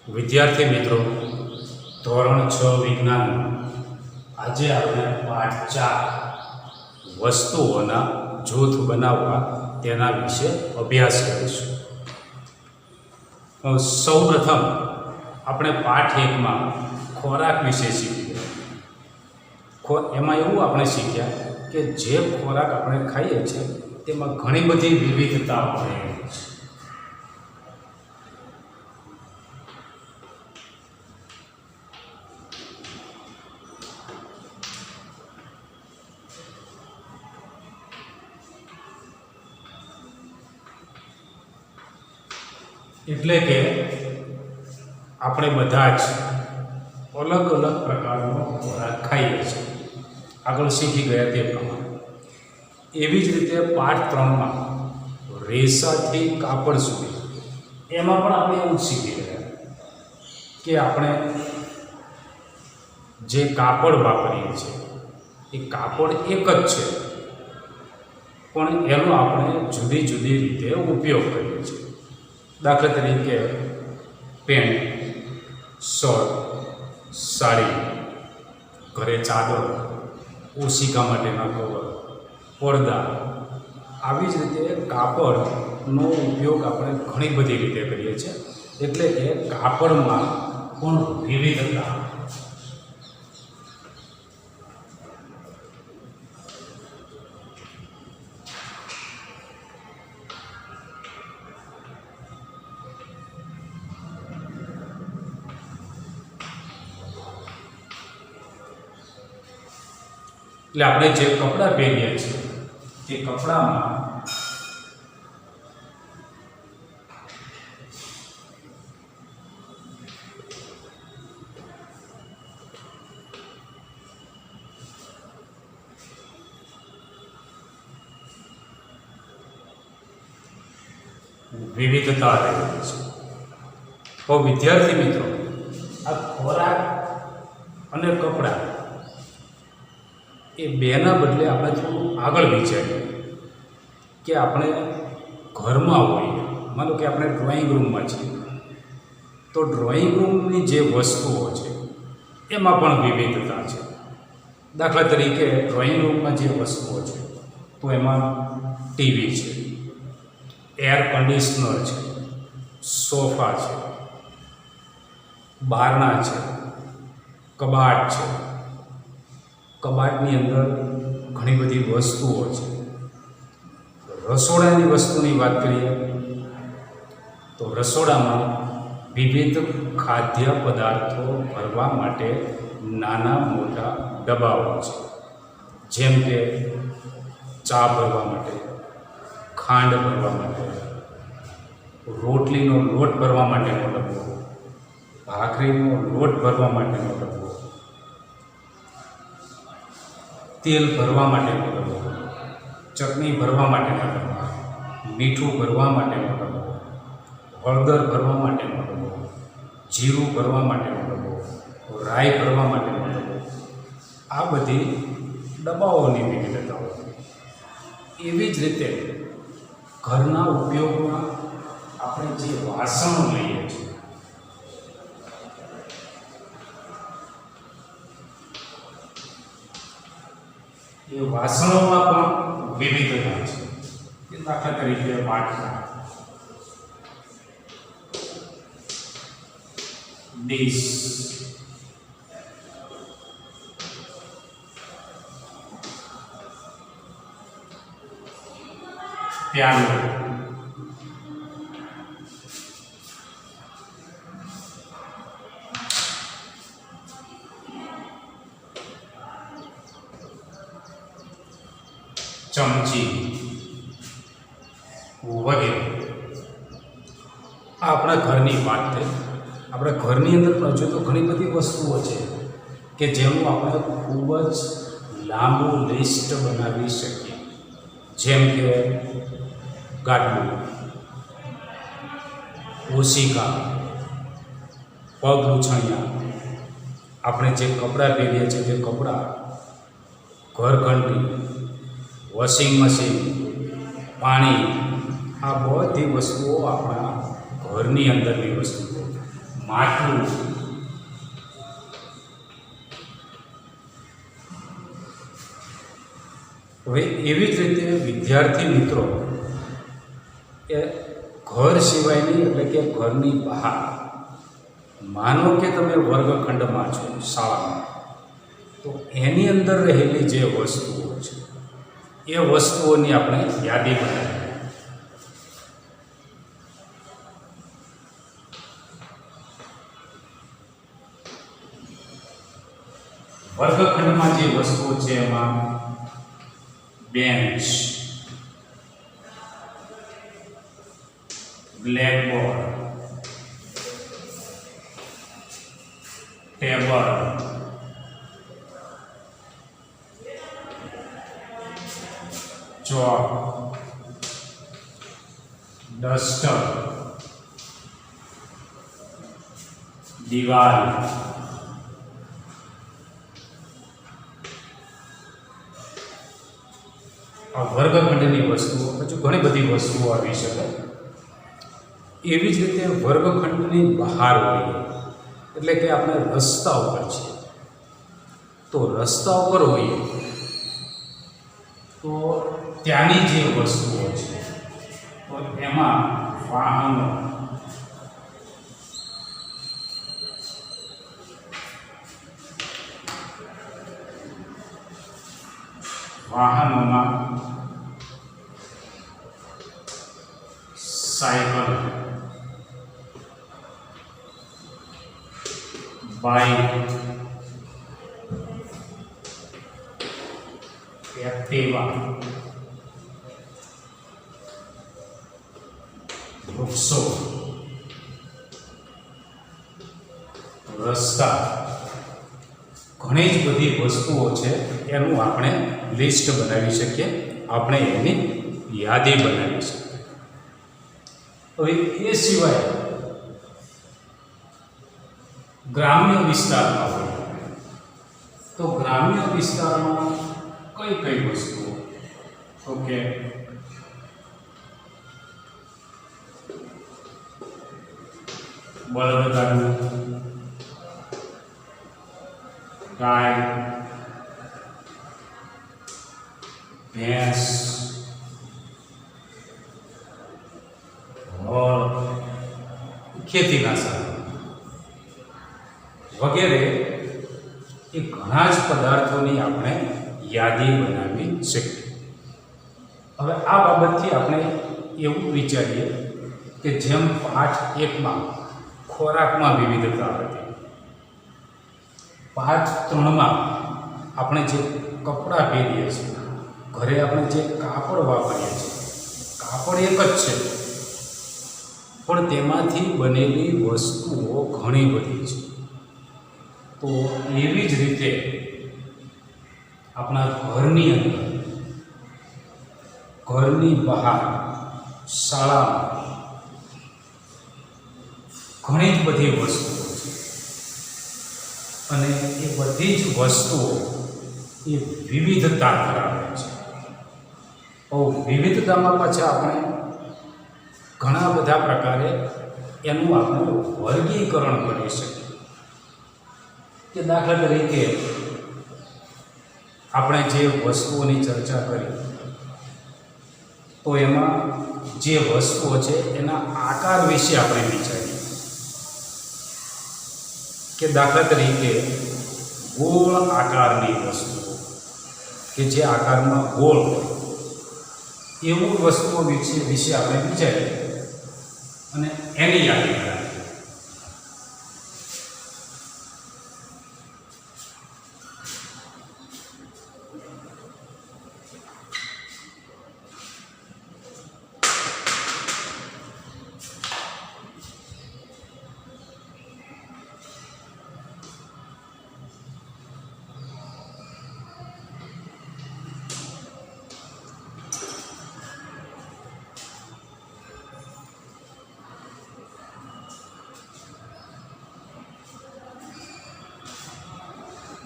વિદ્યાર્થી મિત્રો, ધોરણ 6 વિજ્ઞાન આજે આપણે પાઠ 4 વસ્તુઓના જૂથ બનાવવા તેના વિશે અભ્યાસ કરીશું. સૌપ્રથમ આપણે પાઠ 1માં ખોરાક વિશે શીખ્યા. એમાં એવું આપણે શીખ્યા કે જે ખોરાક આપણે ખાઈએ છીએ તેમાં ઘણી બધી વિવિધતાઓ રહેલી છે. એટલે કે આપણે બધા જ અલગ અલગ પ્રકારનો ખોરાક ખાઈએ છીએ. આગળ શીખી ગયા તે પ્રમાણે એવી જ રીતે પાઠ 3માં રેસાથી કાપડ સુધી એમાં પણ આપણે એવું જ શીખી ગયા કે આપણે જે કાપડ વાપરીએ છીએ એ કાપડ એક જ છે, પણ એનો આપણે જુદી જુદી રીતે ઉપયોગ કરીએ છીએ. દાખલા તરીકે પેન્ટ, શર્ટ, સાડી, ઘરે ચાદર, ઓશિકા માટેના કવર, પડદા, આવી જ રીતે કાપડનો ઉપયોગ આપણે ઘણી બધી રીતે કરીએ છીએ. એટલે કે કાપડમાં પણ વિવિધતા. એટલે આપણે જે કપડાં પહેરીએ છીએ તે કપડામાં વિવિધતા રહેલી છે. તો વિદ્યાર્થી મિત્રો, આ ખોરાક અને કપડાં એ બેના બદલે આપણે થોડું આગળ વિચારીએ કે આપણે ઘરમાં હોઈએ, માનો કે આપણે ડ્રોઈંગ રૂમમાં છીએ, તો ડ્રોઈંગ રૂમની જે વસ્તુઓ છે એમાં પણ વિવિધતા છે. દાખલા તરીકે ડ્રોઈંગ રૂમમાં જે વસ્તુઓ છે તો એમાં ટીવી છે, એર કન્ડિશનર છે, સોફા છે, બારણા છે, કબાટ છે. કબાટની અંદર ઘણી બધી વસ્તુઓ છે. રસોડાની વસ્તુની વાત કરીએ તો રસોડામાં વિવિધ ખાદ્ય પદાર્થો ભરવા માટે નાના મોટા ડબ્બાઓ છે. જેમ કે ચા ભરવા માટે, ખાંડ ભરવા માટે, રોટલીનો લોટ ભરવા માટેનો ડબ્બો, ભાખરીનો લોટ ભરવા માટેનો ડબ્બો, તેલ ભરવા માટેનો ડબ્બો, ચટણી ભરવા માટેનો ડબ્બો, મીઠું ભરવા માટેનો ડબ્બો, હળદર ભરવા માટેનો ડબ્બો, જીરું ભરવા માટેનો ડબ્બો, રાઈ ભરવા માટેનો ડબ્બો. આ બધી ડબ્બાઓની વિવિધતાઓ. એવી જ રીતે ઘરના ઉપયોગમાં આપણે જે વાસણો લઈએ છીએ એ વાસણોમાં પણ વિવિધતા છે. દાખલા તરીકે વાટકા, ડીશ, પ્યાલો, ચમચી વગેરે. આ આપણા ઘરની વાત થઈ. આપણા ઘરની અંદર પણ હજુ તો ઘણી બધી વસ્તુઓ છે કે જેનું આપણે ખૂબ જ લાંબુ લિસ્ટ બનાવી શકીએ. જેમ કે ગાડલું, ઓશિકા, પગ લૂછણિયા, આપણે જે કપડાં પહેરીએ છીએ તે કપડાં, ઘરઘંટી, વોશિંગ મશીન, પાણી, આ બધી વસ્તુઓ આપણા ઘરની અંદરની વસ્તુઓ. માટલું, હવે એવી જ રીતે વિદ્યાર્થી મિત્રો એ ઘર સિવાયની એટલે કે ઘરની બહાર, માનો કે તમે વર્ગખંડમાં છો શાળામાં, તો એની અંદર રહેલી જે વસ્તુઓ છે એ વસ્તુઓની આપણે યાદી બનાવીએ. વર્ગખંડમાં જે વસ્તુઓ છે એમાં બેન્ચ, બ્લેકબોર્ડ, ટેબલ, ચોક, ડસ્ટર, દિવાલ, આ વર્ગખંડની વસ્તુઓ. હજુ ઘણી બધી વસ્તુઓ આવી શકે. એવી જ રીતે વર્ગખંડની બહાર હોઈએ એટલે કે આપણે રસ્તા ઉપર છીએ, તો રસ્તા ઉપર હોઈએ તો ત્યાંની જે વસ્તુઓ છે તો એમાં વાહનો, વાહનોમાં સાયકલ, બાઇક, એક્ટિવા, વૃક્ષો, રસ્તા, ઘણી જ બધી વસ્તુઓ છે એનું આપણે લિસ્ટ બનાવી શકીએ, આપણે એની યાદી બનાવી શકીએ. હવે એ સિવાય ગ્રામ્ય વિસ્તારમાં હોય તો ગ્રામ્ય વિસ્તારમાં કઈ કઈ વસ્તુઓ, તો કે બળદગાડું, ગાય, ભેંસ, હળ, ખેતીના સાધનો વગેરે એ ઘણા જ પદાર્થોની આપણે યાદી બનાવી શકીએ. હવે આ બાબતથી આપણે એવું વિચારીએ કે જેમ પાઠ 1માં ખોરાકમાં વિવિધતા હતી, પાઠ 3માં આપણે જે કપડાં પહેરીએ છીએ, ઘરે આપણે જે કાપડ વાપરીએ છીએ, કાપડ એક જ છે પણ તેમાંથી બનેલી વસ્તુઓ ઘણી બધી છે. તો એવી જ રીતે આપણા ઘરની અંદર, ઘરની બહાર, શાળામાં ઘણી જ બધી વસ્તુઓ છે અને એ બધી જ વસ્તુઓ એ વિવિધતા ધરાવે છે. વિવિધતામાં પાછા આપણે ઘણા બધા પ્રકારે એનું આપણે વર્ગીકરણ કરી શકીએ. કે દાખલા તરીકે આપણે જે વસ્તુઓની ચર્ચા કરી તો એમાં જે વસ્તુઓ છે એના આકાર વિશે આપણે વિચારીએ કે દાખલા તરીકે ગોળ આકારની વસ્તુઓ કે જે આકારમાં ગોળ હોય એવું વસ્તુઓ વિશે આપણે વિચારીએ અને એની યાદી કરાવીએ.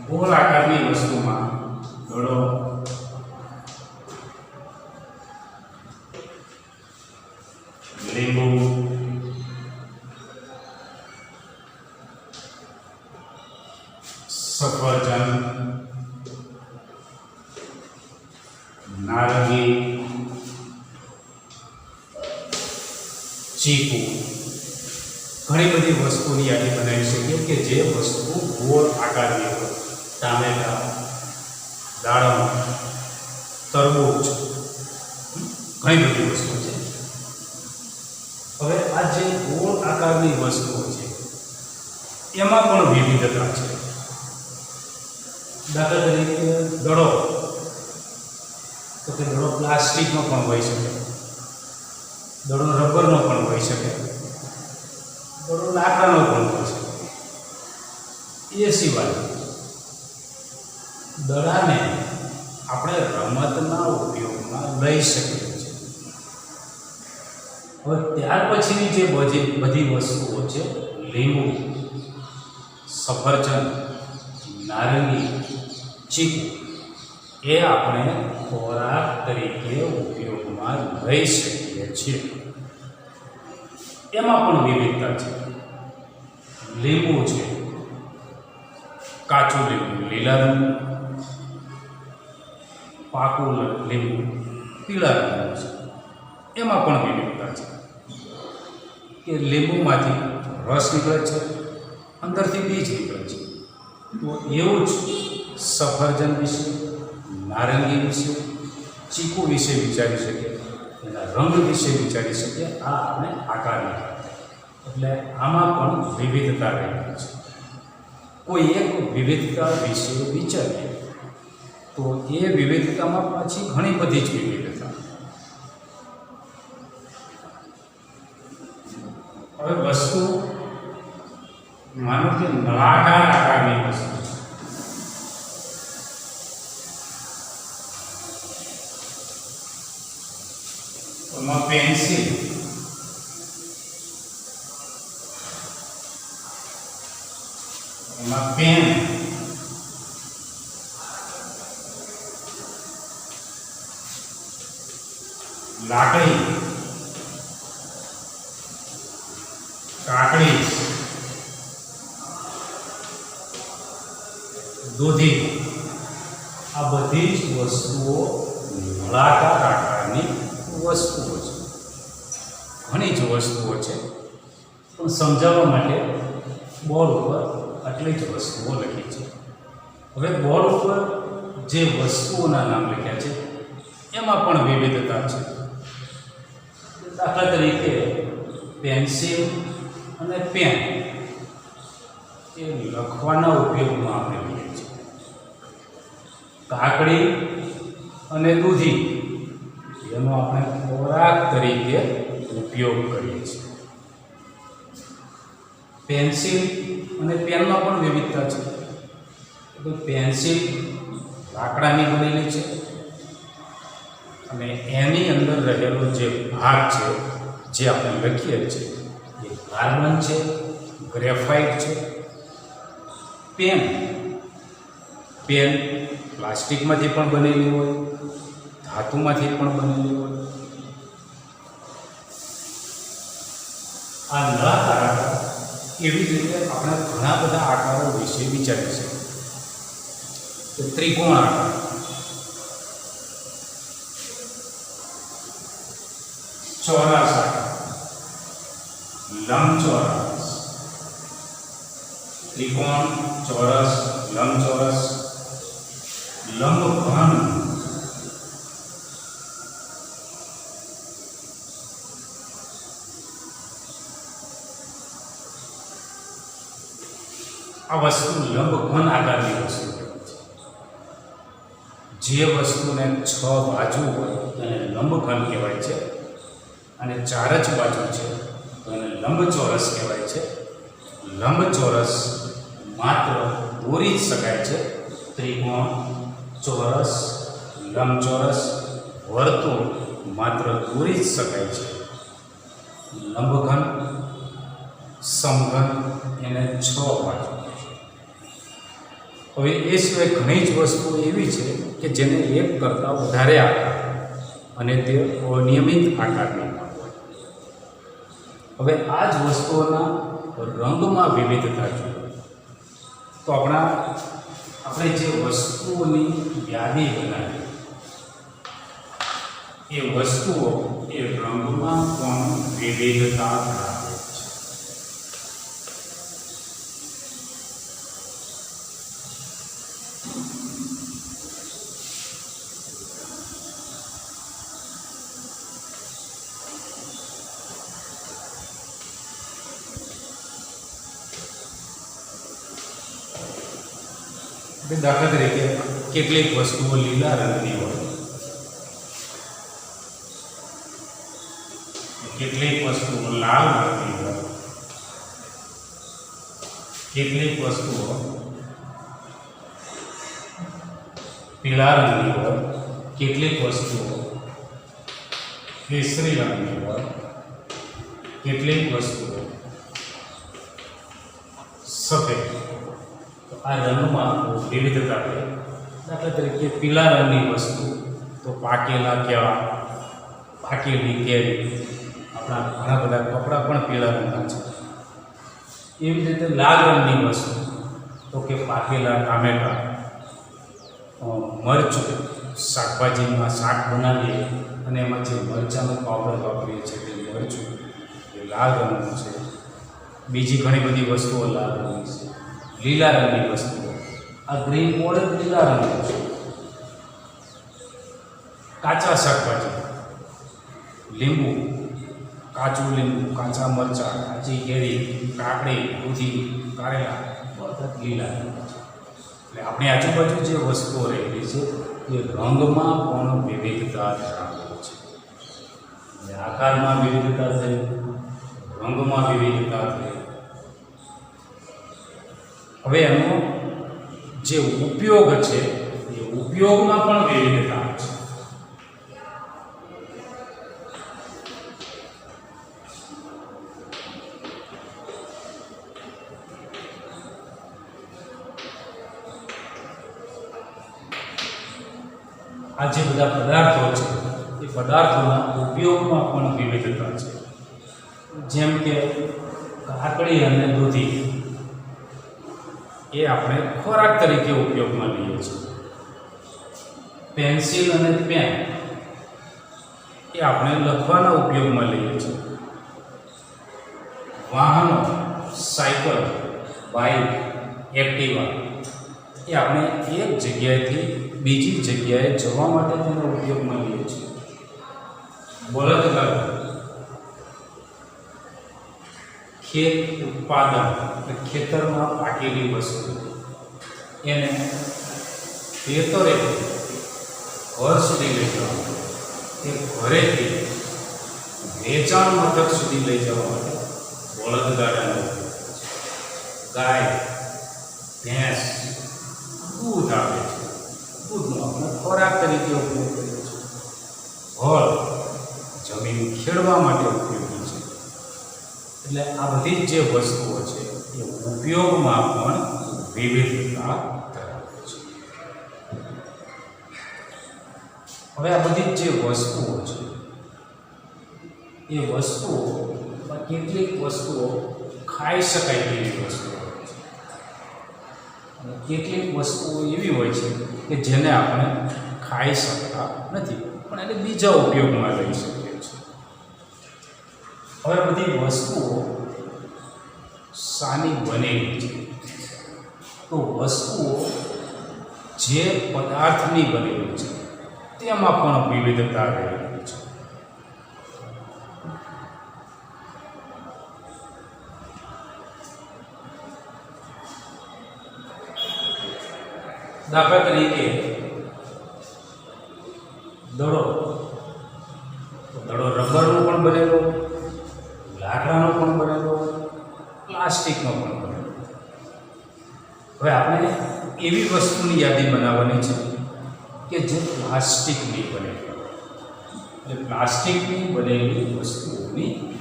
ગોળ આકારની વસ્તુમાં ઘડો, લીંબુ, સફરજન, નારંગી, ચીકુ, ઘણી બધી વસ્તુની યાદી બનાવી શકીએ કે જે વસ્તુ ગોળ આકારની હોય. ટામેટા, દાડમ, તરબૂચ, ઘણી બધી વસ્તુ છે. હવે આ જે ગોળ આકારની વસ્તુઓ છે એમાં પણ વિવિધતા છે. દાખલા તરીકે દડો, તો કે દડો પ્લાસ્ટિકનો પણ હોઈ શકે, દડો રબરનો પણ હોઈ શકે, દડો લાકડાનો પણ હોઈ શકે. એ સિવાય દડાને આપણે રમતના ઉપયોગમાં લઈ શકીએ છીએ. હવે ત્યાર પછીની જે બધી વસ્તુઓ છે, લીંબુ, સફરજન, નારંગી, ચીકુ, એ આપણે ખોરાક તરીકે ઉપયોગમાં લઈ શકીએ છીએ. એમાં પણ વિવિધતા છે. લીંબુ છે, કાચું લીંબુ, લીલા લીંબુ, પાકું લીંબુ, પીળા લીંબુ છે. એમાં પણ વિવિધતા છે કે લીંબુમાંથી રસ નીકળે છે, અંદરથી બીજ નીકળે છે. તો એવું જ સફરજન વિશે, નારંગી વિશે, ચીકુ વિશે વિચારી શકીએ, એના રંગ વિશે વિચારી શકીએ. આ આપણે આકારની વાત. એટલે આમાં પણ વિવિધતા રહેલી છે. કોઈ એક વિવિધતા વિશે વિચારીએ તો એ વિવિધતામાં પાછી ઘણી બધી જ વિવિધતા. હવે વસ્તુ માનો કે નળાકાર આકારની વસ્તુ, એમાં પેન્સિલ, એમાં પેન, લાકડી, કાકડી, દૂધી, આ બધી જ વસ્તુઓ નળાકાર આકારની વસ્તુઓ છે. ઘણી જ વસ્તુઓ છે, પણ સમજાવવા માટે બોર્ડ ઉપર આટલી જ વસ્તુઓ લખી છે. હવે બોર્ડ ઉપર જે વસ્તુઓના નામ લખ્યા છે એમાં પણ વિવિધતા છે. દાખલા તરીકે પેન્સિલ અને પેન એ લખવાના ઉપયોગમાં આપણે લઈએ છીએ. કાકડી અને દૂધી એનો આપણે ખોરાક તરીકે ઉપયોગ કરીએ છીએ. પેન્સિલ અને પેનમાં પણ વિવિધતા છે. તો પેન્સિલ લાકડાની બનેલી છે અને એની અંદર રહેલો જે ભાગ છે જે આપણે લખીએ છીએ એ કાર્બન છે, ગ્રેફાઇટ છે. પેન પ્લાસ્ટિકમાંથી પણ બનેલી હોય, ધાતુમાંથી પણ બનેલી હોય. આ નળાકાર આકાર, એવી જ રીતે આપણે ઘણા બધા આકારો વિશે વિચારી શકીએ. તો ત્રિકોણ આકાર, ચોરસ આકાર, લંબચોરસ, ત્રિકોણ, ચોરસ, લંબચોરસ, લંબઘન, આ વસ્તુ લંબઘન આકારની વસ્તુ છે. જે વસ્તુને 6 બાજુ હોય એને લંબઘન કહેવાય છે, અને 4 જ બાજુ છે તો એને લંબચોરસ કહેવાય છે. લંબચોરસ માત્ર દોરી જ શકાય છે. ત્રિકોણ, ચોરસ, લંબચોરસ, વર્તુળ માત્ર દોરી જ શકાય છે. લંબઘન, સમઘન એને 6 બાજુ. હવે એ સિવાય ઘણી જ વસ્તુઓ એવી છે કે જેને એક કરતાં વધારે આકાર અને તે અનિયમિત આકારની હોય. હવે આ જ વસ્તુઓના રંગમાં વિવિધતા જોઈએ તો આપણા આપણે જે વસ્તુઓની યાદી બનાવી એ વસ્તુઓ એ રંગમાં પણ વિવિધતા ધરાવે છે. દાખલા તરીકે કેટલીક વસ્તુઓ લીલા રંગની હોય, કેટલીક વસ્તુઓ લાલ રંગની હોય, કેટલીક વસ્તુઓ પીળા રંગની હોય, કેટલીક વસ્તુઓ કેસરી રંગની હોય, કેટલીક વસ્તુઓ સફેદ. તો આ રંગમાં વિવિધતા છે. દાખલા તરીકે પીળા રંગની વસ્તુ તો પાકેલા કેળા, પાકેલી કેરી, આપણા ઘણા બધા કપડાં પણ પીળા રંગના છે. એવી જ રીતે લાલ રંગની વસ્તુ તો કે પાકેલા ટામેટાં, મરચું, શાકભાજીમાં શાક બનાવીએ અને એમાં જે મરચાંનો પાવડર વાપરીએ છીએ તે મરચું એ લાલ રંગનું છે. બીજી ઘણી બધી વસ્તુઓ લાલ રંગની છે. લીલા રંગની વસ્તુઓ, આ ગ્રીન બોર્ડ લીલા રંગનું છે. કાચા શાકભાજી, લીંબુ, કાચું લીંબુ, કાચા મરચાં, કાચી કેરી, કાકડી, દૂધી, કારેલા બધા લીલા રંગના છે. એટલે આપણી આજુબાજુ જે વસ્તુઓ રહેલી છે એ રંગમાં પણ વિવિધતા ધરાવે છે. આકારમાં વિવિધતા થઈ, રંગમાં વિવિધતા થઈ. હવે એનો જે ઉપયોગ છે એ ઉપયોગમાં પણ વિવિધતા છે. આ જે બધા પદાર્થો છે એ પદાર્થોના ઉપયોગમાં પણ વિવિધતા છે. જેમ કે કાકડી અને દૂધી એ આપણે ખોરાક તરીકે ઉપયોગમાં લઈએ છીએ. પેન્સિલ અને પેન એ આપણે લખવાના ઉપયોગમાં લઈએ છીએ. વાહનો, સાયકલ, બાઇક, એક્ટિવા એ આપણે એક જગ્યાએથી બીજી જગ્યાએ જવા માટે તેનો ઉપયોગમાં લઈએ છીએ. બળદગાડું ખેત ઉત્પાદન એટલે ખેતરમાં પાકેલી વસ્તુ એને ખેતરેથી ઘર સુધી લઈ જવા માટે, તે ઘરેથી વેચાણ મથક સુધી લઈ જવા માટે બળદગાડાનો ઉપયોગ છે. ગાય, ભેંસ દૂધ આપે છે, દૂધનો આપણે ખોરાક તરીકે ઉપયોગ કરીએ છીએ. હળ જમીન ખેડવા માટે ઉપયોગી છે. એટલે આ બધી જે વસ્તુઓ છે એ ઉપયોગમાં પણ વિવિધતા ધરાવે છે. હવે આ બધી જે વસ્તુઓ છે એ વસ્તુઓમાં કેટલીક વસ્તુઓ ખાઈ શકાય તેવી વસ્તુઓ હોય છે અને કેટલીક વસ્તુઓ એવી હોય છે કે જેને આપણે ખાઈ શકતા નથી પણ એને બીજા ઉપયોગમાં લઈ શકીએ છીએ. હવે બધી વસ્તુઓ શાની બનેલી છે? તો વસ્તુઓ જે પદાર્થની બનેલી છે તેમાં પણ વિવિધતા રહેલી છે. દાખલા તરીકે દડો રબરનો પણ બનેલો, લાકડાનો પણ બનેલો, પ્લાસ્ટિકનો પણ બનેલો. હવે આપણે એવી વસ્તુની યાદી બનાવવાની છે કે જે પ્લાસ્ટિકની બનેલી, એટલે પ્લાસ્ટિકની બનેલી વસ્તુઓની યાદી.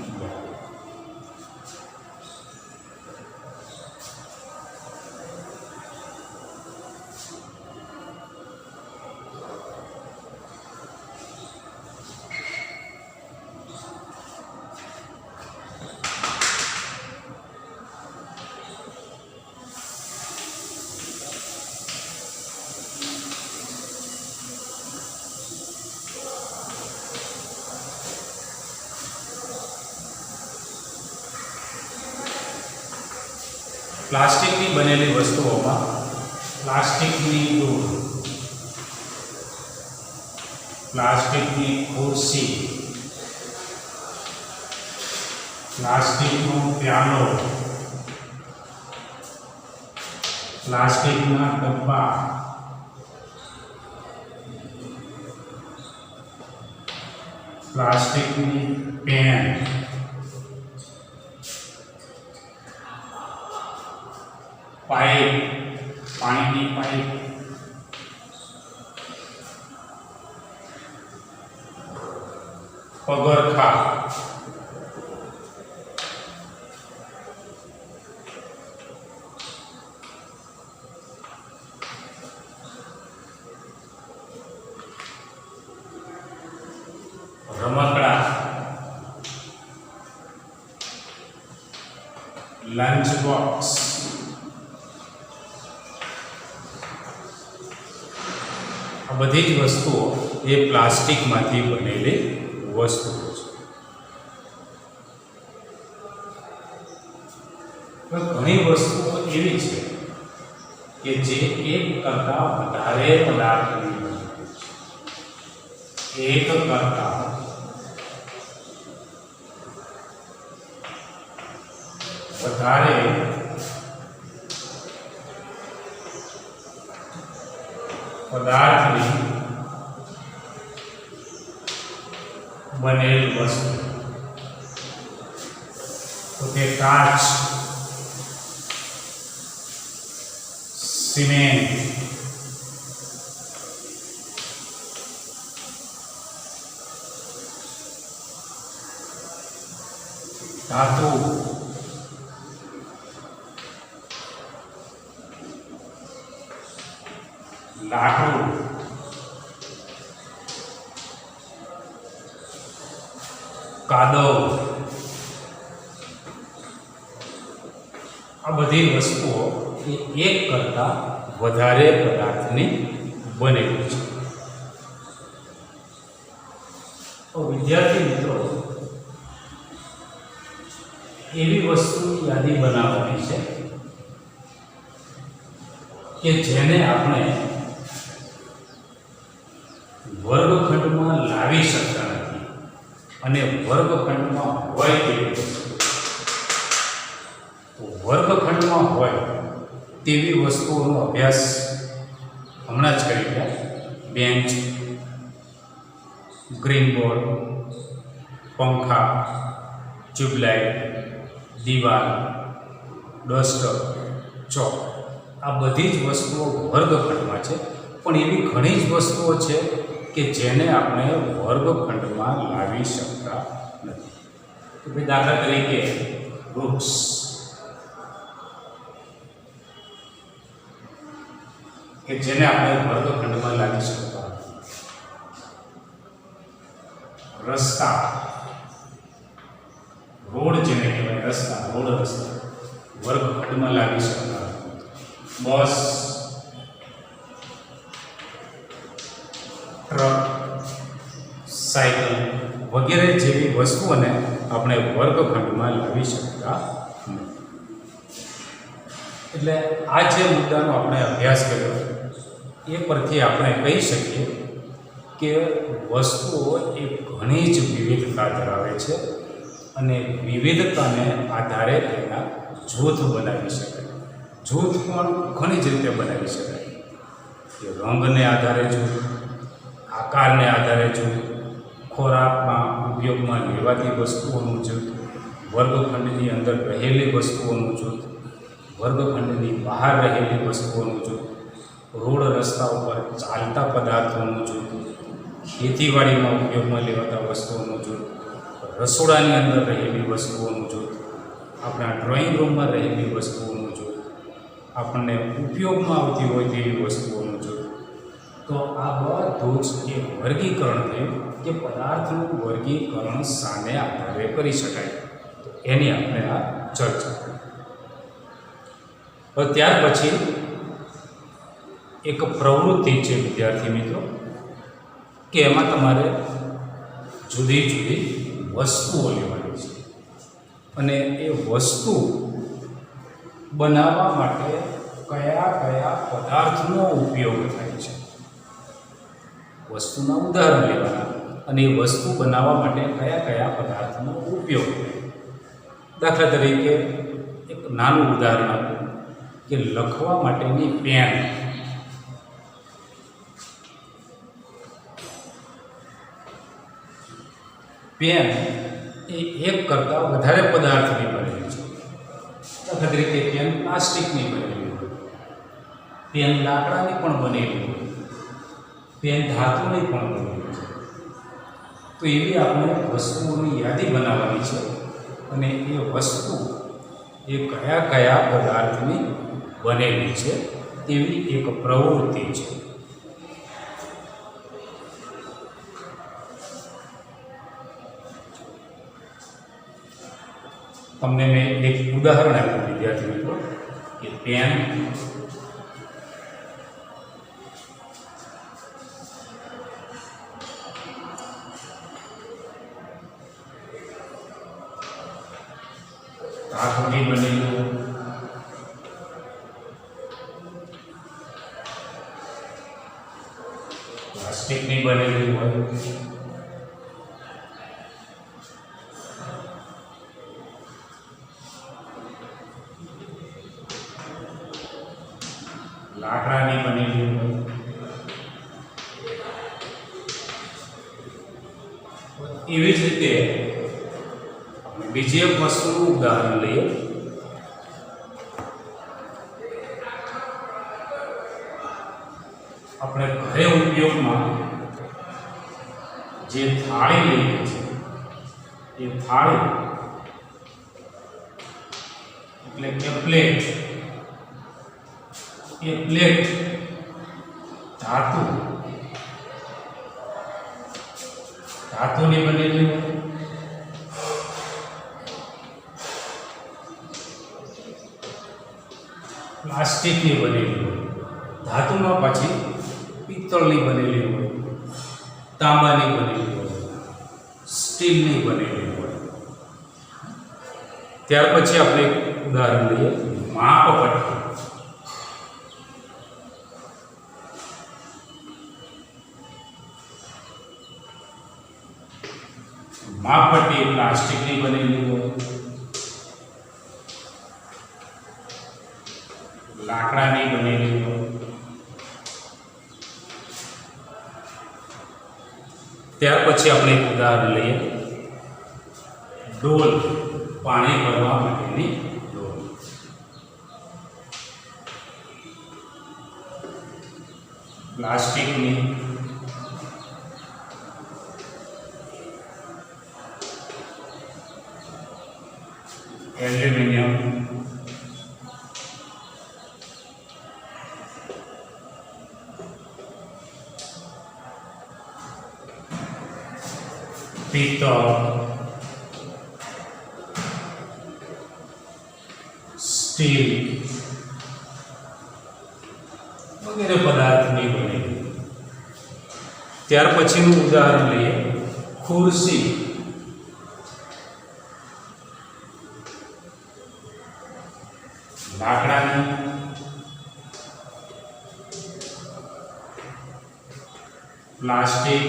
પ્લાસ્ટિકની બનેલી વસ્તુઓમાં પ્લાસ્ટિકની ડોલ, પ્લાસ્ટિકની ખુરશી, પ્લાસ્ટિકનો પ્યાલો, પ્લાસ્ટિકના ડબ્બા, પ્લાસ્ટિકની પેન, પાઇપ, પાણીની પાઇપ, પગરખા, રમકડા, લંચ બોક્સ, આ બધી જ વસ્તુઓ એ પ્લાસ્ટિકમાંથી બનેલી વસ્તુઓ છે. ઘણી વસ્તુઓ એવી છે કે જે એક કરતાં વધારે પદાર્થની બને છે. એક કરતાં વધારે પદાર્થની બનેલ વસ્તુ, તો તે કાચ, સિમેન્ટ, ધાતુ, લાકડું, કાદવ, આ બધી વસ્તુઓ એ એક કરતાં વધારે પદાર્થની બનેલી છે. તો વિદ્યાર્થી મિત્રો, એવી વસ્તુની યાદી બનાવવાની છે કે જેને આપણે વર્ગખંડમાં લાવી શકતા નથી અને વર્ગખંડમાં હોય તેવી વસ્તુ, વર્ગખંડમાં હોય તેવી વસ્તુઓનો અભ્યાસ હમણાં જ કરી ગયા. બેન્ચ, ગ્રીન બોર્ડ, પંખા, ટ્યુબલાઇટ, દિવાલ, ડસ્ટર, ચોક, આ બધી જ વસ્તુઓ વર્ગખંડમાં છે. પણ એવી ઘણી જ વસ્તુઓ છે કે જેને આપણે વર્ગખંડમાં લાવી શકતા નથી. તો ભાઈ દાખલા તરીકે વૃક્ષ, કે જેને આપણે વર્ગખંડમાં લાવી શકતા નથી. રસ્તા, રોડ જેને કહેવાય, રસ્તા, રોડ રસ્તા વર્ગખંડમાં લાવી શકતા નથી. બસ, ટ્રક, સાયકલ વગેરે જેવી વસ્તુઓને આપણે વર્ગખંડમાં લાવી શકતા નથી. એટલે આ જે મુદ્દાનો આપણે અભ્યાસ કર્યો એ પરથી આપણે કહી શકીએ કે વસ્તુઓ એ ઘણી જ વિવિધતા ધરાવે છે અને વિવિધતાને આધારે તેના જૂથ બનાવી શકાય. જૂથ પણ ઘણી જ રીતે બનાવી શકાય, કે રંગને આધારે જૂથ, આકારને આધારે જૂથ, ખોરાકમાં ઉપયોગમાં લેવાતી વસ્તુઓનું જૂથ, વર્ગખંડની અંદર રહેલી વસ્તુઓનું જૂથ, વર્ગખંડની બહાર રહેલી વસ્તુઓનું જૂથ, રોડ રસ્તા ઉપર ચાલતા પદાર્થોનું જૂથ, ખેતીવાડીમાં ઉપયોગમાં લેવાતા વસ્તુઓનું જૂથ, રસોડાની અંદર રહેલી વસ્તુઓનું જૂથ, આપણા ડ્રોઈંગ રૂમમાં રહેલી વસ્તુઓનું જૂથ, આપણને ઉપયોગમાં આવતી હોય તેવી વસ્તુઓનું જૂથ. તો આ બધું જ એક વર્ગીકરણ થયું કે પદાર્થનું વર્ગીકરણ શાને આધારે કરી શકાય. તો એની આપણે આ ચર્ચા કરી. હવે ત્યાર પછી એક પ્રવૃત્તિ છે વિદ્યાર્થી મિત્રો, કે એમાં તમારે જુદી જુદી વસ્તુઓ લેવાની છે અને એ વસ્તુ બનાવવા માટે કયા કયા પદાર્થનો ઉપયોગ થાય છે. વસ્તુના ઉદાહરણ લેવાના અને એ વસ્તુ બનાવવા માટે કયા કયા પદાર્થનો ઉપયોગ થાય. દાખલા તરીકે એક નાનું ઉદાહરણ આપું કે લખવા માટેની પેન. પેન એ એક કરતાં વધારે પદાર્થની બનેલી છે. દાખલા તરીકે પેન પ્લાસ્ટિકની બનેલી હોય, પેન લાકડાની પણ બનેલી હોય, પેન ધાતુની પણ બનેલી છે. તો એવી આપણે વસ્તુઓની યાદી બનાવવાની છે અને એ વસ્તુ એ કયા કયા પદાર્થની બનેલી છે તેવી એક પ્રવૃત્તિ છે. તમને મેં એક ઉદાહરણ આપ્યું વિદ્યાર્થી મિત્રો કે પેન ધાતુની બનેલી હોય, પ્લાસ્ટિકની બનેલી હોય, લાકડાની બનેલી હોય, એવી જ રીતે બીજી એક વસ્તુનું ઉદાહરણ લઈએ. આપણે ઘરે ઉપયોગમાં જે થાળી લઈએ છીએ એ થાળી એટલે કે પ્લેટ, એ પ્લેટ ધાતુની બનેલી હોય, પ્લાસ્ટિકની બનેલી હોય, ધાતુમાં પછી પિત્તળની બનેલી હોય, તાંબાની બનેલી હોય, સ્ટીલની બનેલી હોય. ત્યાર પછી આપણે એક ઉદાહરણ લઈએ માપપટ્ટી. માપપટ્ટી પ્લાસ્ટિકની બનેલી હોય, લાકડાની બનેલી હોય. ત્યાર પછી આપણે એક ઉદાહરણ લઈએ ડોલ, પાણી ભરવા માટેની ડોલ. પ્લાસ્ટિકની, એલ્યુમિનિયમ, પિત્તળ, સ્ટીલ વગેરે પદાર્થની બનેલી. ત્યાર પછીનું ઉદાહરણ લઈએ ખુરશી. લાકડાની, પ્લાસ્ટિક,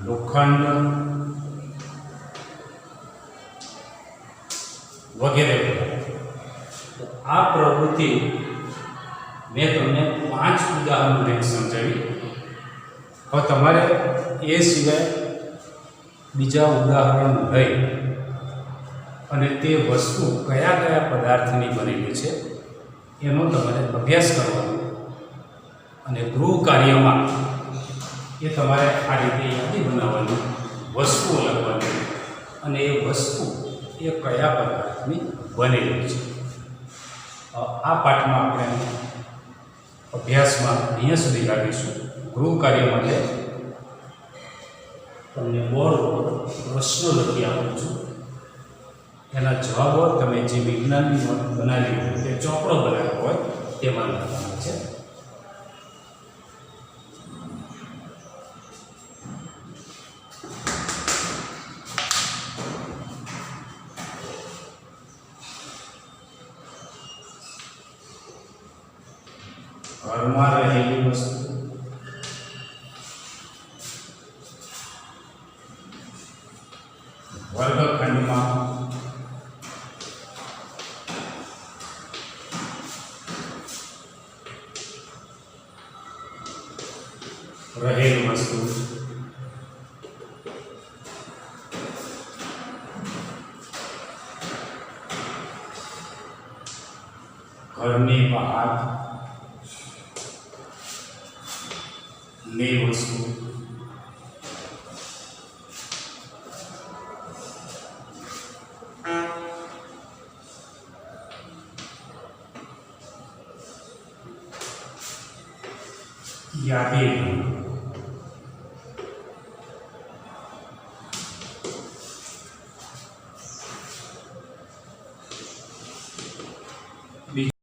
લોખંડ વગેરે. આ પ્રવૃત્તિ મેં તમને 5 ઉદાહરણો સમજાવી. હવે તમારે એ સિવાય બીજા ઉદાહરણ લઈ અને તે વસ્તુ કયા કયા પદાર્થની બનેલી છે એનો તમારે અભ્યાસ કરવાનો અને ગૃહ કાર્યમાં એ તમારે આ રીતે યાદી બનાવવાની, વસ્તુઓ લખવાની અને એ વસ્તુ એ કયા પદાર્થની બનેલી છે. આ પાઠમાં આપણે અભ્યાસમાં અહીંયા સુધી લાગીશું. ગૃહ કાર્ય માટે તમને બોર્ડ ઉપર પ્રશ્નો લખી આપું છું. એના જવાબો તમે જે વિજ્ઞાનની નોટ બનાવી હોય, તે ચોપડો બનાવ્યો હોય તેમાં લખવાના છે. ઘરમાં રહેલી વસ્તુ, વર્ગખંડમાં રહેલ વસ્તુ, ઘરની બહાર ની વસ્તુ, યાદી